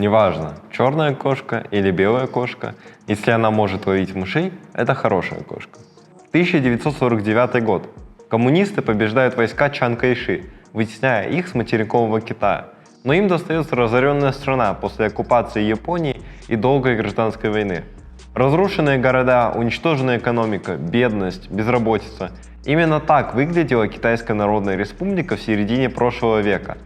Неважно, черная кошка или белая кошка, если она может ловить мышей, это хорошая кошка. 1949 год. Коммунисты побеждают войска Чан Кайши, вытесняя их с материкового Китая. Но им достается разоренная страна после оккупации Японии и долгой гражданской войны. Разрушенные города, уничтоженная экономика, бедность, безработица. Именно так выглядела Китайская Народная Республика в середине прошлого века.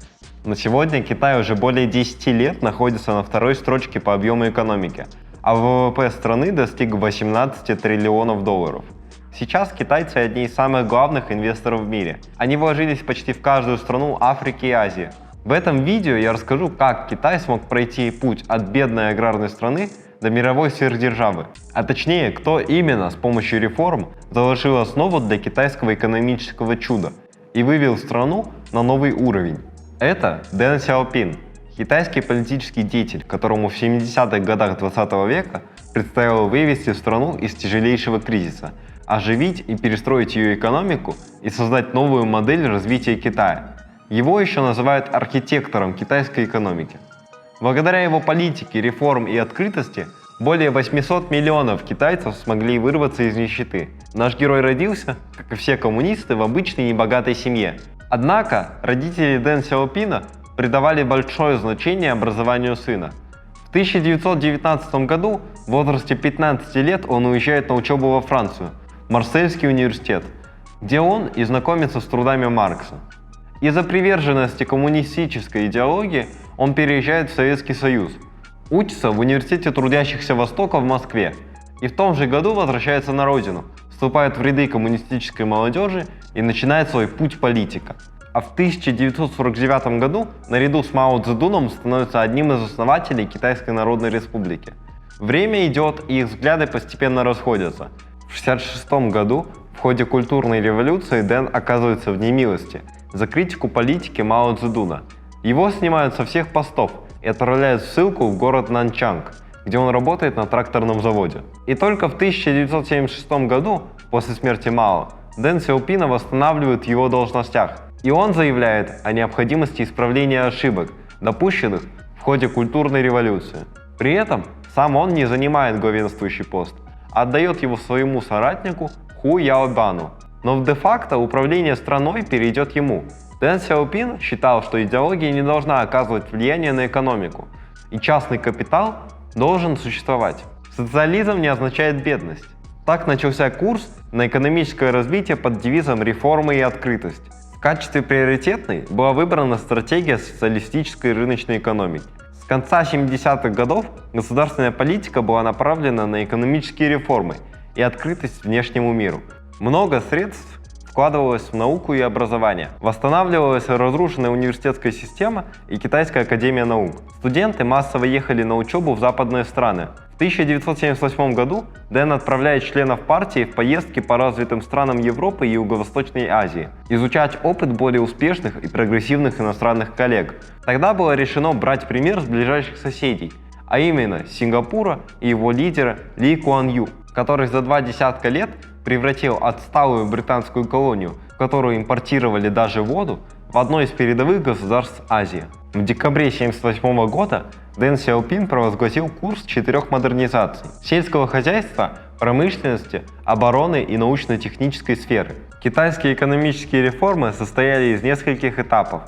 На сегодня Китай уже более 10 лет находится на второй строчке по объему экономики, а ВВП страны достиг 18 триллионов долларов. Сейчас китайцы одни из самых главных инвесторов в мире. Они вложились почти в каждую страну Африки и Азии. В этом видео я расскажу, как Китай смог пройти путь от бедной аграрной страны до мировой сверхдержавы, а точнее, кто именно с помощью реформ заложил основу для китайского экономического чуда и вывел страну на новый уровень. Это Дэн Сяопин, китайский политический деятель, которому в 70-х годах 20 века предстояло вывести страну из тяжелейшего кризиса, оживить и перестроить ее экономику и создать новую модель развития Китая. Его еще называют архитектором китайской экономики. Благодаря его политике, реформ и открытости более 800 миллионов китайцев смогли вырваться из нищеты. Наш герой родился, как и все коммунисты, в обычной небогатой семье. Однако родители Дэн Сяопина придавали большое значение образованию сына. В 1919 году в возрасте 15 лет он уезжает на учебу во Францию, в Марсельский университет, где он и знакомится с трудами Маркса. Из-за приверженности коммунистической идеологии он переезжает в Советский Союз, учится в Университете трудящихся Востока в Москве и в том же году возвращается на родину, вступает в ряды коммунистической молодежи и начинает свой путь политика. А в 1949 году наряду с Мао Цзэдуном становится одним из основателей Китайской Народной Республики. Время идет, и их взгляды постепенно расходятся. В 1966 году в ходе культурной революции Дэн оказывается в немилости за критику политики Мао Цзэдуна. Его снимают со всех постов и отправляют в ссылку в город Нанчанг, где он работает на тракторном заводе. И только в 1976 году, после смерти Мао, Дэн Сяопина восстанавливают в его должностях, и он заявляет о необходимости исправления ошибок, допущенных в ходе культурной революции. При этом сам он не занимает главенствующий пост, а отдает его своему соратнику Ху Яобану. Но де-факто управление страной перейдет ему. Дэн Сяопин считал, что идеология не должна оказывать влияние на экономику, и частный капитал должен существовать. Социализм не означает бедность. Так начался курс на экономическое развитие под девизом «Реформы и открытость». В качестве приоритетной была выбрана стратегия социалистической рыночной экономики. С конца 70-х годов государственная политика была направлена на экономические реформы и открытость внешнему миру. Много средств вкладывалось в науку и образование. Восстанавливалась разрушенная университетская система и Китайская академия наук. Студенты массово ехали на учебу в западные страны. В 1978 году Дэн отправляет членов партии в поездки по развитым странам Европы и Юго-Восточной Азии, изучать опыт более успешных и прогрессивных иностранных коллег. Тогда было решено брать пример с ближайших соседей, а именно Сингапура и его лидера Ли Куан Ю, который за 2 десятка лет превратил отсталую британскую колонию, в которую импортировали даже воду, в одно из передовых государств Азии. В декабре 1978 года Дэн Сяопин провозгласил курс 4 модернизаций – сельского хозяйства, промышленности, обороны и научно-технической сферы. Китайские экономические реформы состояли из нескольких этапов.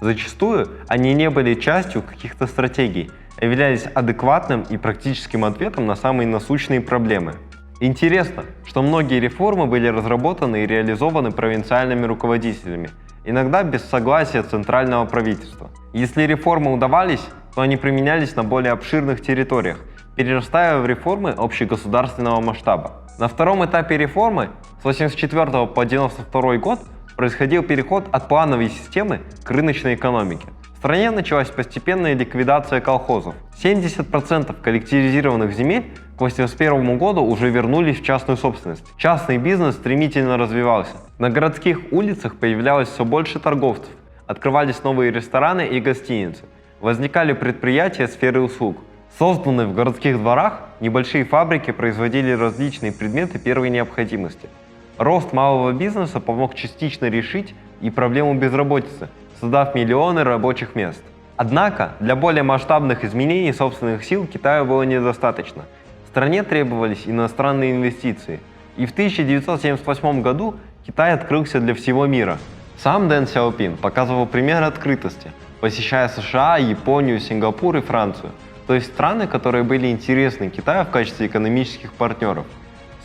Зачастую они не были частью каких-то стратегий, а являлись адекватным и практическим ответом на самые насущные проблемы. Интересно, что многие реформы были разработаны и реализованы провинциальными руководителями, иногда без согласия центрального правительства. Если реформы удавались, то они применялись на более обширных территориях, перерастая в реформы общегосударственного масштаба. На втором этапе реформы с 1984 по 1992 год происходил переход от плановой системы к рыночной экономике. В стране началась постепенная ликвидация колхозов. 70% коллективизированных земель к 1981 году уже вернулись в частную собственность. Частный бизнес стремительно развивался. На городских улицах появлялось все больше торговцев, открывались новые рестораны и гостиницы, возникали предприятия сферы услуг. Созданные в городских дворах небольшие фабрики производили различные предметы первой необходимости. Рост малого бизнеса помог частично решить и проблему безработицы, создав миллионы рабочих мест. Однако для более масштабных изменений собственных сил Китаю было недостаточно. Стране требовались иностранные инвестиции. И в 1978 году Китай открылся для всего мира. Сам Дэн Сяопин показывал пример открытости, посещая США, Японию, Сингапур и Францию, то есть страны, которые были интересны Китаю в качестве экономических партнеров.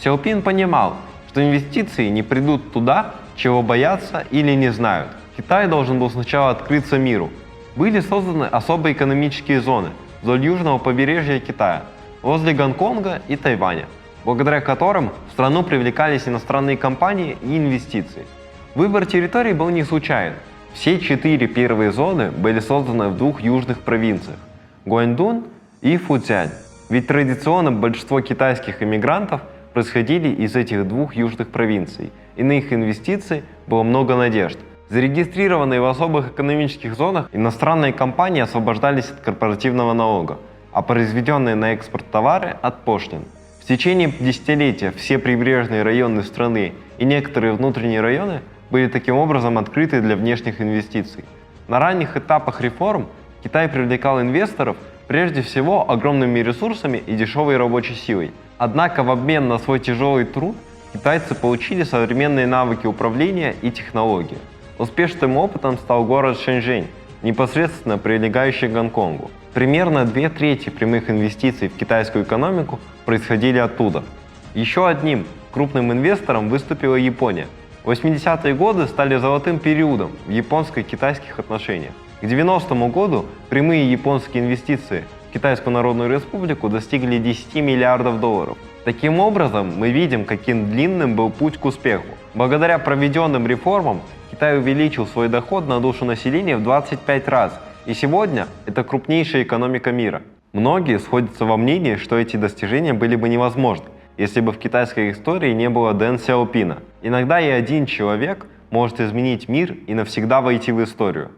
Сяопин понимал, что инвестиции не придут туда, чего боятся или не знают. Китай должен был сначала открыться миру. Были созданы особые экономические зоны вдоль южного побережья Китая, возле Гонконга и Тайваня, благодаря которым в страну привлекались иностранные компании и инвестиции. Выбор территорий был не случайен. Все 4 первые зоны были созданы в 2 южных провинциях – Гуандун и Фуцзянь. Ведь традиционно большинство китайских иммигрантов происходили из этих 2 южных провинций, и на их инвестиции было много надежд. Зарегистрированные в особых экономических зонах иностранные компании освобождались от корпоративного налога, а произведенные на экспорт товары – от пошлин. В течение десятилетия все прибрежные районы страны и некоторые внутренние районы были таким образом открыты для внешних инвестиций. На ранних этапах реформ Китай привлекал инвесторов прежде всего огромными ресурсами и дешевой рабочей силой. Однако в обмен на свой тяжелый труд китайцы получили современные навыки управления и технологии. Успешным опытом стал город Шэньчжэнь, непосредственно прилегающий к Гонконгу. Примерно 2/3 прямых инвестиций в китайскую экономику происходили оттуда. Еще одним крупным инвестором выступила Япония. 80-е годы стали золотым периодом в японско-китайских отношениях. К 90-му году прямые японские инвестиции в Китайскую Народную Республику достигли 10 миллиардов долларов. Таким образом, мы видим, каким длинным был путь к успеху. Благодаря проведенным реформам Китай увеличил свой доход на душу населения в 25 раз, и сегодня это крупнейшая экономика мира. Многие сходятся во мнении, что эти достижения были бы невозможны, если бы в китайской истории не было Дэн Сяопина. Иногда и один человек может изменить мир и навсегда войти в историю.